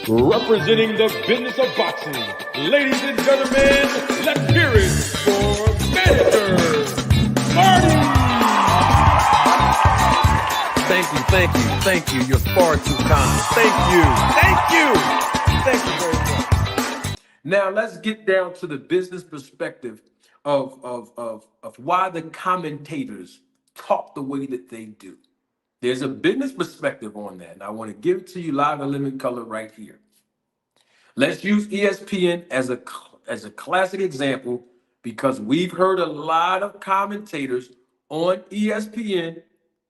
Representing the business of boxing, ladies and gentlemen, let's hear it for Mr. Marty. Thank you. You're far too kind. Thank you very much. Now let's get down to the business perspective of why the commentators talk the way that they do. There's a business perspective on that, and I want to give it to you live and living color right here. Let's use ESPN as a classic example because we've heard a lot of commentators on ESPN,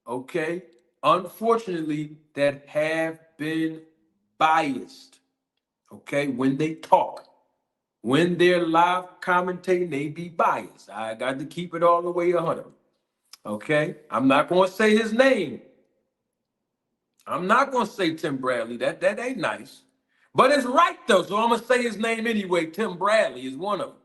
okay, unfortunately, that have been biased, okay, when they talk. When they're live commentating, they be biased. I got to keep it all the way 100, okay? I'm not going to say his name. I'm not going to say Tim Bradley. That ain't nice. But it's right, though, so I'm going to say his name anyway. Tim Bradley is one of them.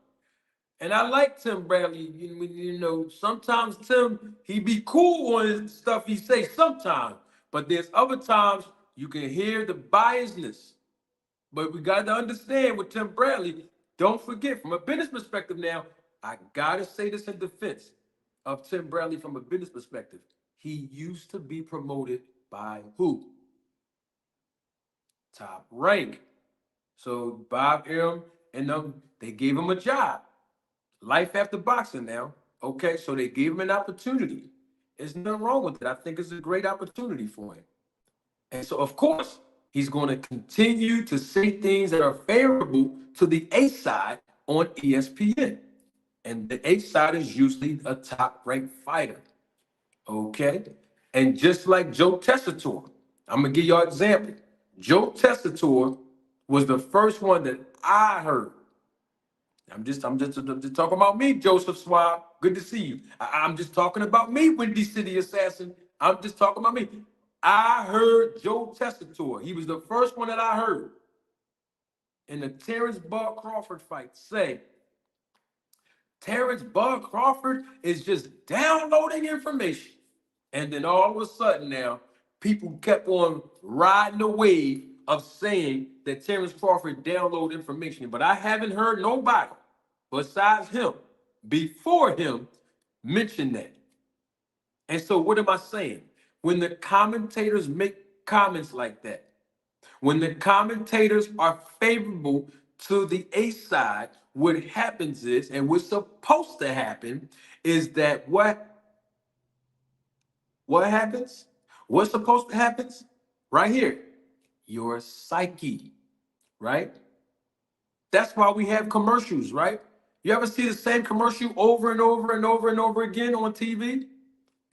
And I like Tim Bradley. You know, sometimes Tim, he be cool on his stuff he say sometimes. But there's other times you can hear the biasness. But we got to understand with Tim Bradley, don't forget, from a business perspective now, I got to say this in defense of Tim Bradley from a business perspective. He used to be promoted by who? Top Rank. So Bob Arum and them, they gave him a job. Life after boxing now. Okay, so they gave him an opportunity. There's nothing wrong with it. I think it's a great opportunity for him. And so, of course, he's going to continue to say things that are favorable to the A side on ESPN. And the A side is usually a top-ranked fighter. Okay? And just like Joe Tessitore, I'm going to give y'all an example. Joe Tessitore was the first one that I heard. I'm just talking about me, Joseph Swab. Good to see you. I'm just talking about me, Windy City Assassin. I'm just talking about me. I heard Joe Tessitore. He was the first one that I heard in the Terence Bud Crawford fight say, Terence Bud Crawford is just downloading information. And then all of a sudden now, people kept on riding the wave of saying that Terence Crawford downloaded information. But I haven't heard nobody besides him, before him, mention that. And so what am I saying? When the commentators make comments like that, when the commentators are favorable to the A side, what happens is, and what's supposed to happen, is that what happens? What's supposed to happen? Right here, your psyche, right? That's why we have commercials, right? You ever see the same commercial over and over and over and over again on TV?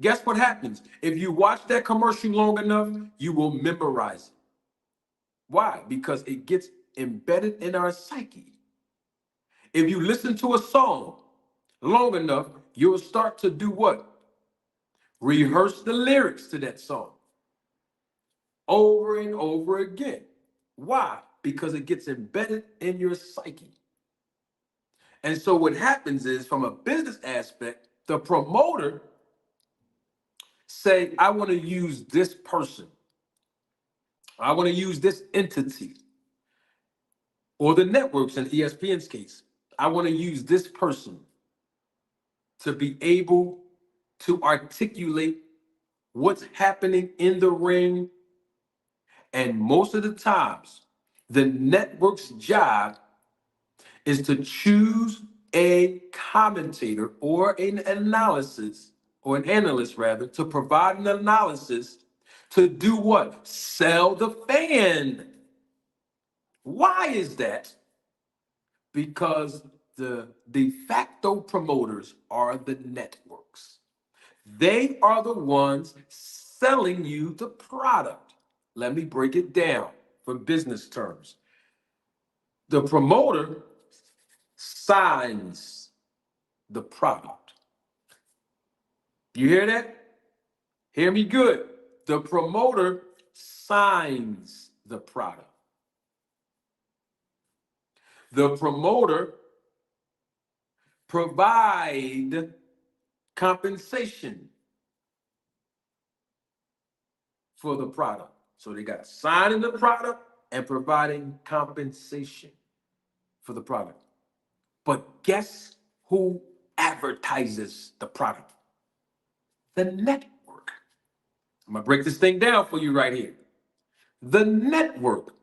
Guess what happens? If you watch that commercial long enough, you will memorize it. Why? Because it gets embedded in our psyche. If you listen to a song long enough, you'll start to do what? Rehearse the lyrics to that song over and over again. Why? Because it gets embedded in your psyche. And so what happens is, from a business aspect, the promoter say, I want to use this person. I want to use this entity. Or the networks in ESPN's case. I want to use this person to be able to articulate what's happening in the ring. And most of the times, the network's job is to choose a commentator or an analysis, or an analyst rather, to provide an analysis to do what? Sell the fan. Why is that? Because the de facto promoters are the networks. They are the ones selling you the product. Let me break it down for business terms. The promoter signs the product. You hear that? Hear me good. The promoter signs the product. The promoter provide compensation for the product. So they got signing the product and providing compensation for the product. But guess who advertises the product? The network. I'm gonna break this thing down for you right here. The network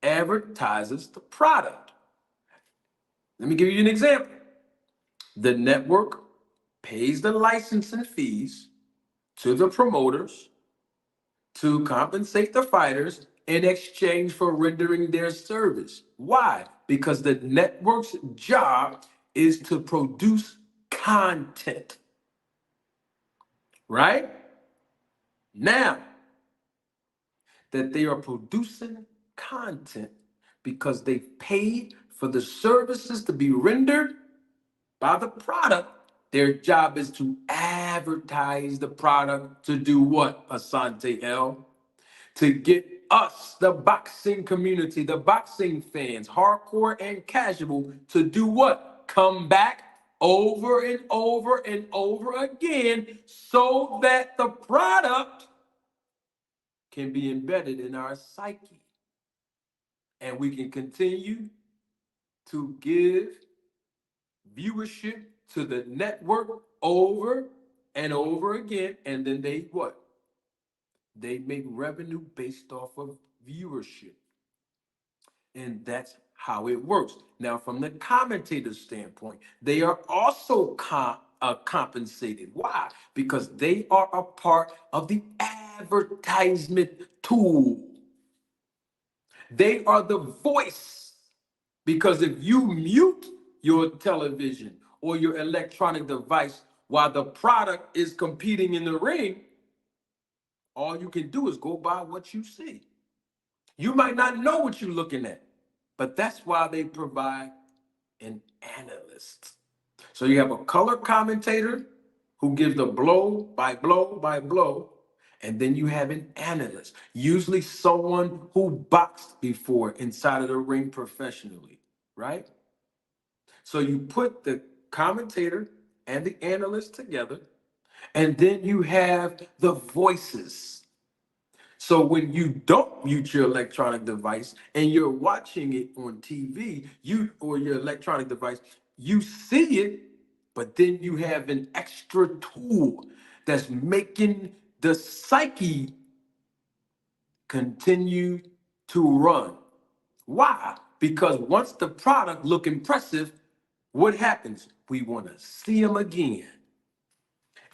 advertises the product. Let me give you an example. The network pays the licensing fees to the promoters to compensate the fighters in exchange for rendering their service. Why? Because the network's job is to produce content, right? Now that they are producing content because they paid for the services to be rendered by the product, their job is to advertise the product to do what, Asante L? To get us, the boxing community, the boxing fans, hardcore and casual, to do what? Come back over and over and over again so that the product can be embedded in our psyche. And we can continue to give viewership to the network over and over again. And then they what? They make revenue based off of viewership. And that's how it works. Now, from the commentator's standpoint, they are also compensated. Why? Because they are a part of the advertisement tool. They are the voice. Because if you mute your television or your electronic device while the product is competing in the ring, all you can do is go by what you see. You might not know what you're looking at, but that's why they provide an analyst. So you have a color commentator who gives the blow by blow by blow, and then you have an analyst, usually someone who boxed before inside of the ring professionally, right? So you put the commentator and the analyst together, and then you have the voices. So when you don't mute your electronic device and you're watching it on TV, you or your electronic device, you see it, but then you have an extra tool that's making the psyche continue to run. Why? Because once the product look impressive, what happens? We want to see them again.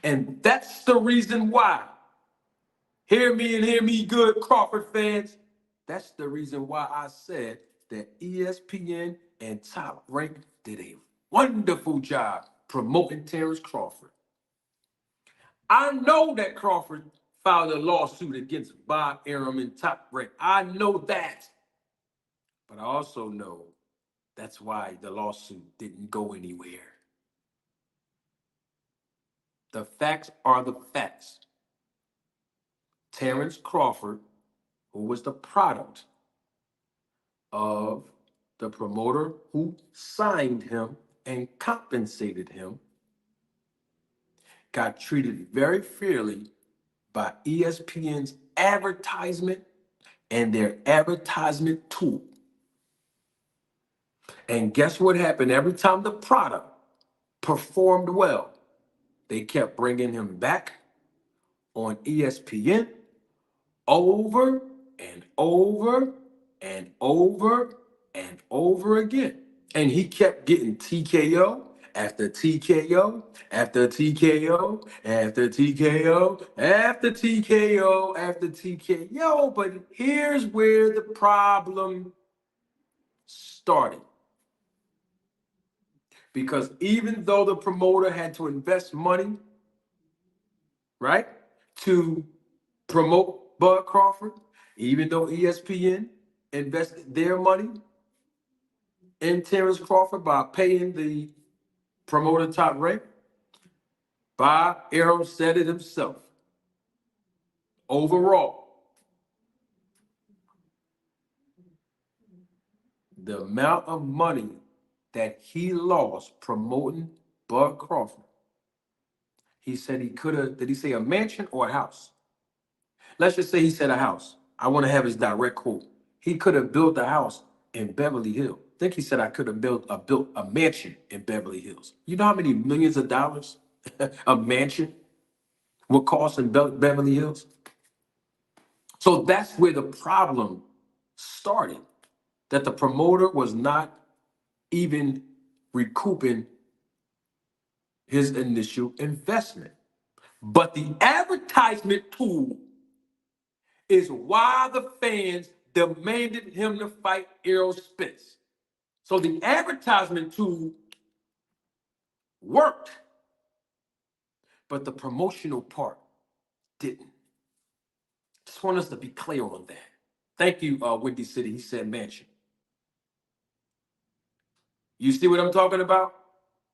And that's the reason why. Hear me and hear me good, Crawford fans. That's the reason why I said that ESPN and Top Rank did a wonderful job promoting Terence Crawford. I know that Crawford filed a lawsuit against Bob Arum and Top Rank. I know that. But I also know that's why the lawsuit didn't go anywhere. The facts are the facts. Terence Crawford, who was the product of the promoter who signed him and compensated him, got treated very fairly by ESPN's advertisement and their advertisement tool. And guess what happened? Every time the product performed well, they kept bringing him back on ESPN over and over and over and over again. And he kept getting TKO after TKO after TKO after TKO after TKO after TKO. But here's where the problem started. Because even though the promoter had to invest money, right, to promote Bud Crawford, even though ESPN invested their money in Terence Crawford by paying the promoter Top Rank, Bob Arum said it himself. Overall, the amount of money that he lost promoting Bud Crawford, he said he could have, did he say a mansion or a house? Let's just say he said a house. I want to have his direct quote. he could have built a house in Beverly Hills. I think he said I could have built a mansion in Beverly Hills. You know how many millions of dollars a mansion would cost in Beverly Hills? So that's where the problem started. That the promoter was not even recouping his initial investment. But the advertisement tool is why the fans demanded him to fight Errol Spence. So the advertisement tool worked, but the promotional part didn't. Just want us to be clear on that. Thank you, Windy City. He said mansion. You see what I'm talking about?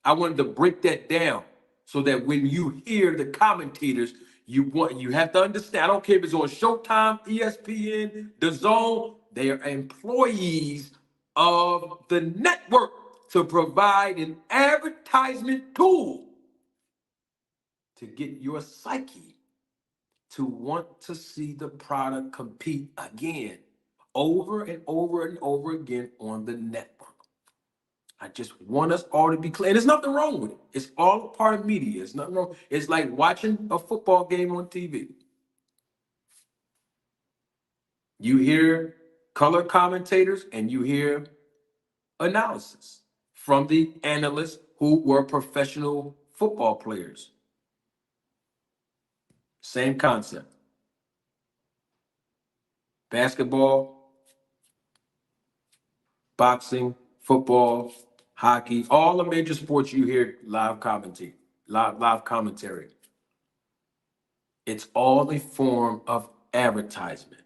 I wanted to break that down so that when you hear the commentators, you have to understand. I don't care if it's on Showtime, ESPN, The Zone. They are employees of the network to provide an advertisement tool to get your psyche to want to see the product compete again, over and over and over again on the network. I just want us all to be clear. And there's nothing wrong with it. It's all a part of media. It's nothing wrong. It's like watching a football game on TV. You hear color commentators and you hear analysis from the analysts who were professional football players. Same concept. Basketball, boxing, football, hockey, all the major sports you hear live commentary. It's all a form of advertisement.